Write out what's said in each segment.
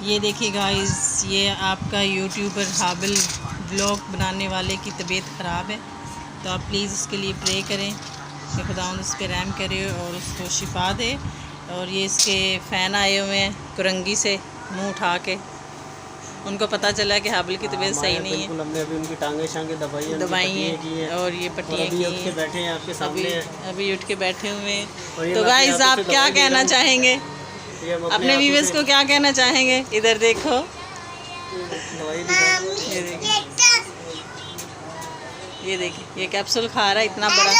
ये देखिए गाइस, ये आपका यूट्यूबर हाबिल ब्लॉग बनाने वाले की तबीयत ख़राब है, तो आप प्लीज़ उसके लिए प्रे करें कि खुदावंद उस पर रहम करे और उसको शिफा दे। और ये इसके फ़ैन आए हुए हैं कुरंगी से मुंह उठा के, उनको पता चला कि हाबिल की तबीयत सही नहीं है। हमने अभी उनकी टांगे शांगे दबाई हैं और ये पट्टियाँ की हैं। बैठे हैं आपके सामने, अभी उठ के बैठे हुए हैं। तो गाइस आप क्या कहना चाहेंगे, अपने व्यूअर्स को क्या कहना चाहेंगे? इधर देखो, ये देखिए ये कैप्सूल खा रहा है इतना बड़ा।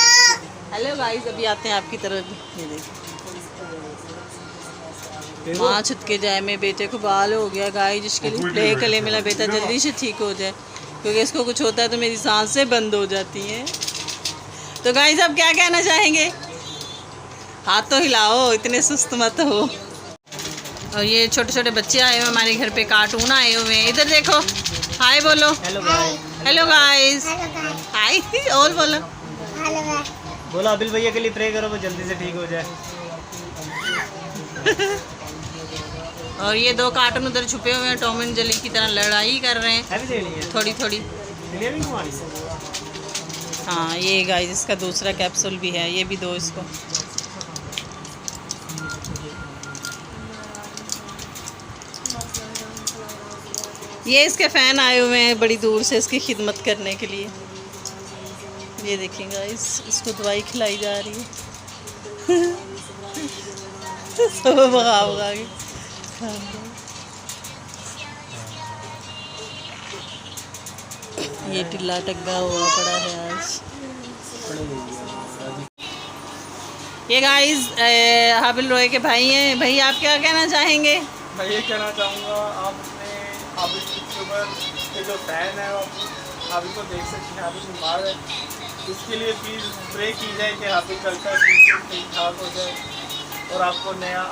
हेलो गाइस, अभी आते हैं आपकी तरफ। ये देखिए माँ छुत के जाए, मेरे बेटे को बाल हो गया गाइस, जिसके लिए प्ले कले मेरा बेटा जल्दी से ठीक हो जाए, क्योंकि इसको कुछ होता है तो मेरी सांसें बंद हो जाती हैं। तो गाइस आप क्या कहना चाहेंगे? हाथ तो हिलाओ, इतने सुस्त मत हो। और ये छोटे छोटे बच्चे आए हुए हमारे घर पे, कार्टून आए हुए हैं। इधर देखो, हाय बोलो। हेलो गाइस, हाय और बोलो। बोलो हाबिल भैया के लिए प्रे करो वो जल्दी से ठीक हो जाए। और ये दो कार्टून उधर छुपे हुए हैं, टॉम एंड जेरी की तरह लड़ाई कर रहे हैं थोड़ी थोड़ी। हाँ ये गाइस इसका दूसरा कैप्सूल भी है, ये भी दो इसको। ये इसके फ़ैन आए हुए हैं बड़ी दूर से इसकी खिदमत करने के लिए। ये देखिए गाइस, इसको दवाई खिलाई जा रही है। सब भगा भगा के। ये टिल्ला टग्गा हुआ पड़ा है आज। ये गाइस हाबिल रोए के भाई हैं। भाई आप क्या कहना चाहेंगे? मैं ये कहना चाहूँगा, आप अपने हाबिल यूट्यूबर के जो फैन है हाबिल को देख सकते हैं, हाबिल बीमार है, इसके लिए प्लीज़ प्रे की जाए कि हाबिल का ठीक ठाक हो जाए और आपको नया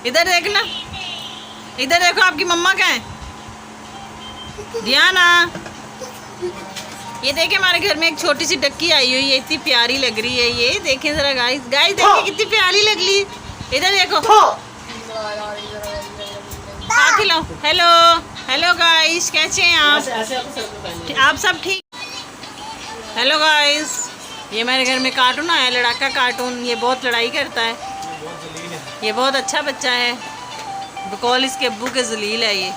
इधर देखना, इधर देखो, आपकी मम्मा कहाँ है? ध्याना, ये देखिए हमारे घर में एक छोटी सी डक्की आई हुई है, इतनी प्यारी लग रही है। ये देखें जरा गाइस, गाइस देखिए कितनी प्यारी लग रही है। इधर देखो, हाथ हिलाओ। हेलो हेलो गाइस, कैसे हैं आप? आप सब ठीक? हेलो गाइस, ये मेरे घर में कार्टून आया, लड़ाका कार्टून। ये बहुत लड़ाई करता है, ये बहुत अच्छा बच्चा है, बकौल इसके अब्बू के जलील है। ये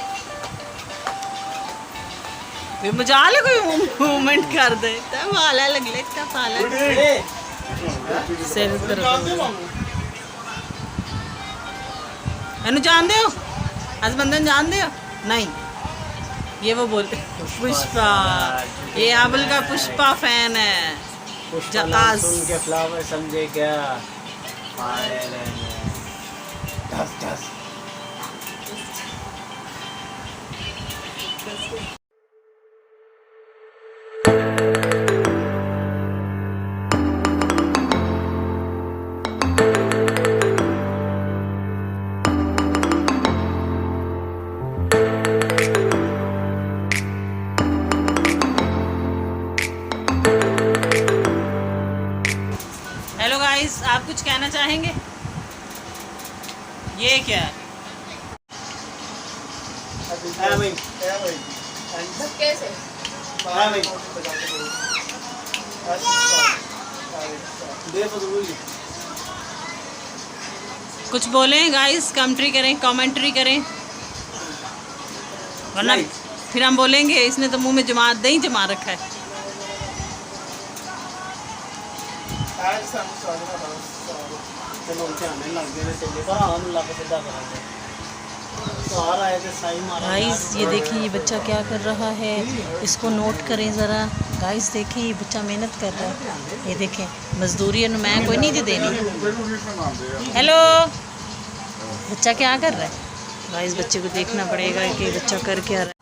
मजाल है, कोई मूवमेंट कर दे तब हाला लग ले, तब हाला सिर जान दे हो, आज बंधन जान दे हो? नहीं, ये वो बोलते पुष्पा, ये हाबिल का पुष्पा फैन है। जकास सुन के फ्लावर समझे क्या? दस दस। हेलो गाइस, आप कुछ कहना चाहेंगे? ये क्या है? कुछ बोलें गाइस, कमेंट्री करें, वरना फिर हम बोलेंगे इसने तो मुंह में जमा दही जमा रखा है। गाइस ये देखिए ये बच्चा क्या कर रहा है, इसको नोट करें ज़रा। गाइस देखिए ये बच्चा मेहनत कर रहा है, ये देखें मजदूरी मैं कोई नहीं दे देनी। हेलो, बच्चा क्या कर रहा है? गाइस बच्चे को देखना पड़ेगा कि बच्चा कर क्या रहा है।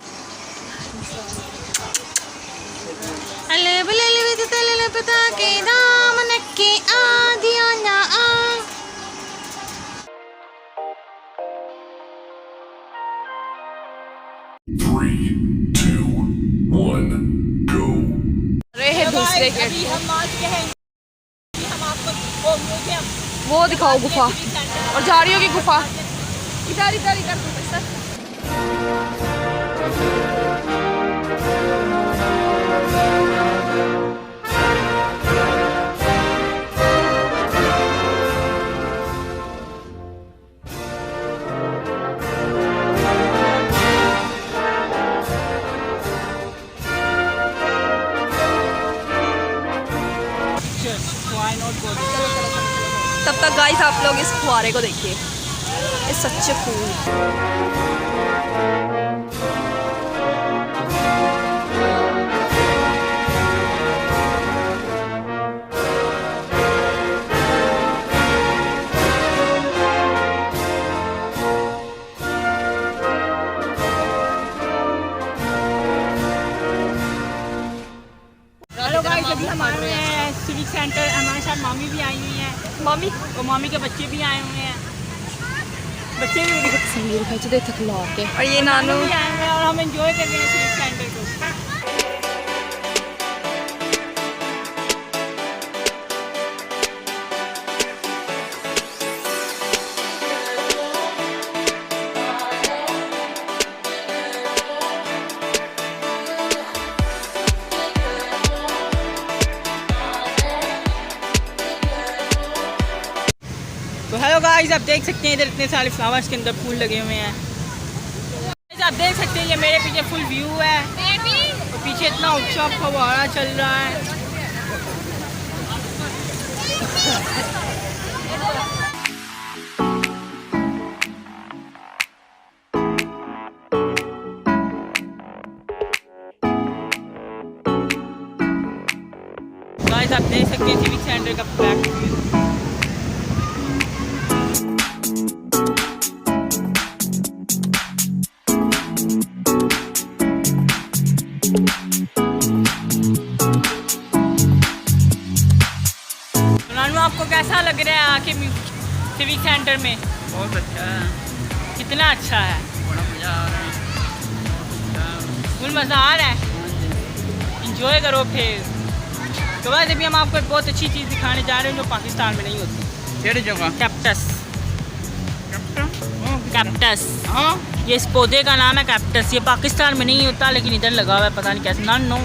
पता के दाम नक्के आ दिया ना आ। दूसरे के वो दिखाओ गुफा, और झाड़ियों की गुफा। इधर इधर इधर सर। तब तक गाइस आप लोग इस फुहारे को देखिए, ये सच्चे फूल। हेलो गाइस, अभी हम आए हुए हैं सिविक सेंटर। हमारे साथ मामी भी आई हुई हैं, मामी और मामी के बच्चे भी आए हुए हैं। बच्चे भी और ये नानू भी आए हुए हैं और हम एंजॉय कर रहे हैं सिविक सेंटर को। तो हेलो गाइस, आप देख सकते हैं इधर इतने सारे फ्लावर्स के अंदर फूल लगे हुए हैं। Guys, आप देख सकते हैं ये मेरे पीछे फुल व्यू है और पीछे इतना ऊंचा फव्वारा चल रहा है। गाइस, आप देख सकते हैं सिविक सेंटर का बैक व्यू। आपको कैसा लग रहा है आके सिविक सेंटर में? बहुत अच्छा है, कितना अच्छा है, बड़ा मज़ा आ रहा है। फुल मज़ा आ रहा है। इंजॉय करो फिर। तो वैसे भी हम आपको एक बहुत अच्छी चीज़ दिखाने जा रहे हैं जो पाकिस्तान में नहीं होती। केड़ी जगह? कैप्टस। कैप्टस, हाँ, ये इस पौधे का नाम है कैप्टस। ये पाकिस्तान में नहीं होता लेकिन इधर लगा हुआ है, पता नहीं कैसे। ना नो,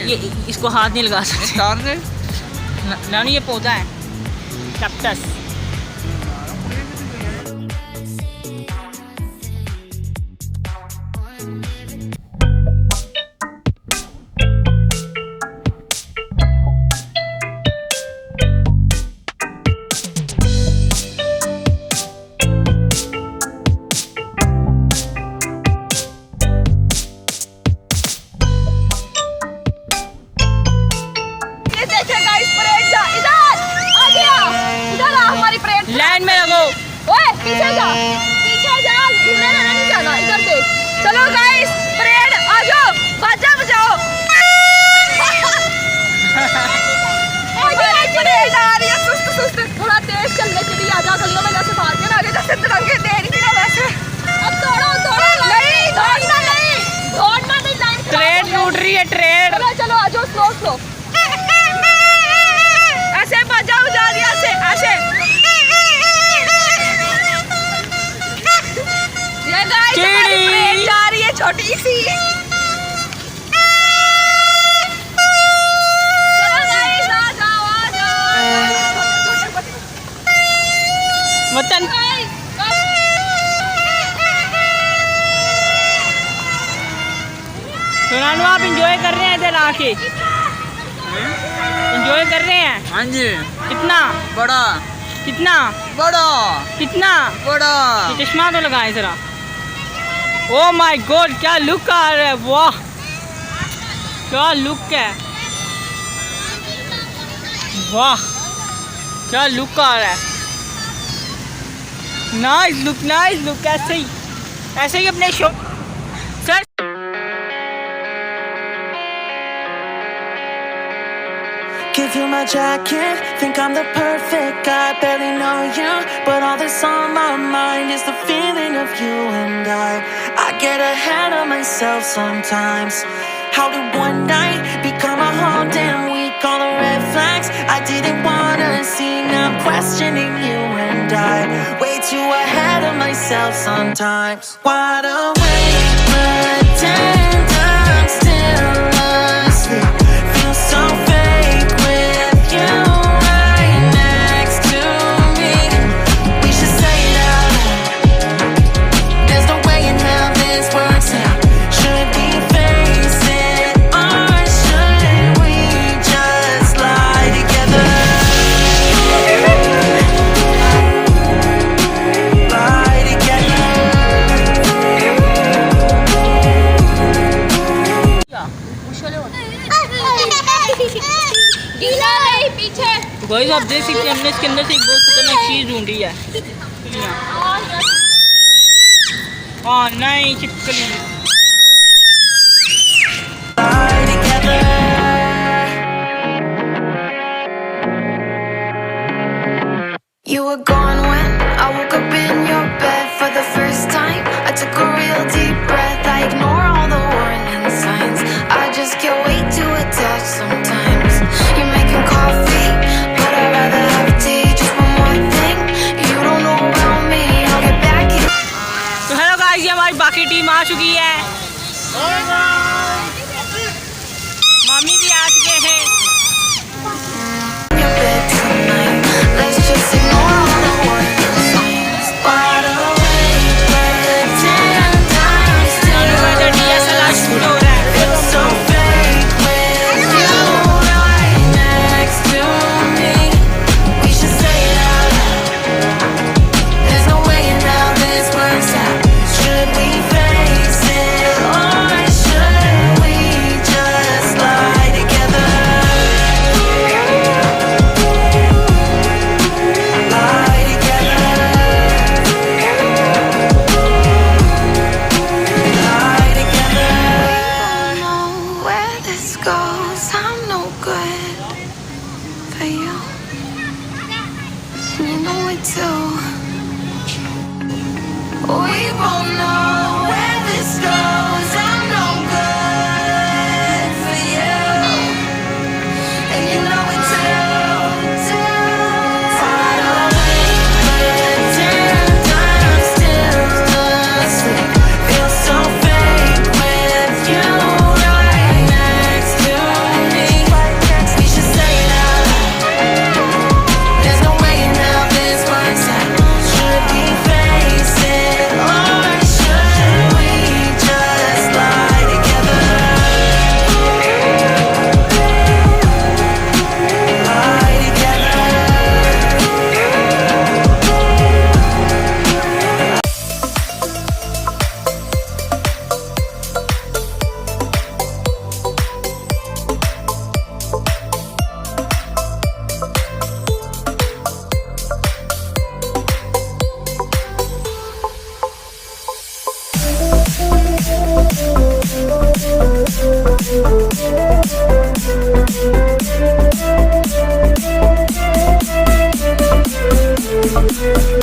ये इसको हाथ नहीं लगा सकते। ना ये पौधा है कैप्टस। लाइन में लगो। ओए पीछे जा, घूमने जाना नहीं जाना, इधर देख। चलो गाइस, परेड आ जाओ, बाजा बजाओ। परेड आ रही है, सुस्त सुस्त, थोड़ा तेज चलने के लिए। आजा गलियों में जैसे भाग के आगे जैसे तिरंगे दे रही थी ना वैसे। अब दौड़ो दौड़ो। नहीं दौड़ना नहीं, दौड़ना नहीं, लाइन ट्रेन टूट रही है, ट्रेन। चलो चलो आ जाओ, स्लो स्लो। ऐसे बाजा बजा दिया, ऐसे ऐसे। ये गाइस हमारी ट्रेन जा रही है छोटी सी। चलो गाइस आ जाओ। वतन सुनानो, आप इंजॉय कर रहे हैं इधर आके? इंजॉय कर रहे हैं? हाँ जी। कितना बड़ा, कितना बड़ा, कितना बड़ा। ये चश्मा तो लगाए जरा। ओ माय गॉड, क्या लुक आ रहा है, वाह क्या लुक है, वाह क्या लुक आ रहा है। Nice look, nice look. ऐसे ही अपने show sir. Give you my jacket, think I'm the perfect guy. Barely know you, but all that's on my mind is the feeling of you and I get ahead of myself sometimes. How did one night become a whole damn week? All the red flags I didn't wanna see, now I'm questioning you and I. Way too ahead of myself sometimes. Wide awake, pretend I'm still asleep. Feel so fake with you right next to me. We should say it out loud. There's no way in hell this works out. Should we face it, or should we just lie together? Lie together. गीला नहीं पीछे। तो guys आप देख सकते हैं हमने इसके अंदर से एक बहुत खतरनाक चीज ढूंढी है। हाँ नहीं चिपकली। Lie together. You were gone when I woke up in your bed for the first time. I took a real deep breath. I ignore all the warning signs. I just get way too attached sometimes. You're making coffee, but I'd rather have tea. Just one more thing you don't know about me. I'll get back in. तो hello guys, ये हमारी बाकी team आ चुकी है। मामी भी आ चुके हैं। Your bed tonight. Let's just ignore all the warning signs. Wide awake, pretend I'm still shoot हो रहा है। feel so fake with you right next to me. We should say it out loud. There's no way in hell this works out. Should we face it, or should we just lie together? Lie together. Lie together. I don't know where this goes. I'm no good for you, and you know it too. We both know where this goes. I'm no good for you, and you know it too. Wide awake, pretend I'm still asleep. Feel so fake with you right next to me. We should say it out loud. There's no way in hell this works out. Should we face it, or should we just lie together? Lie together. Thank you.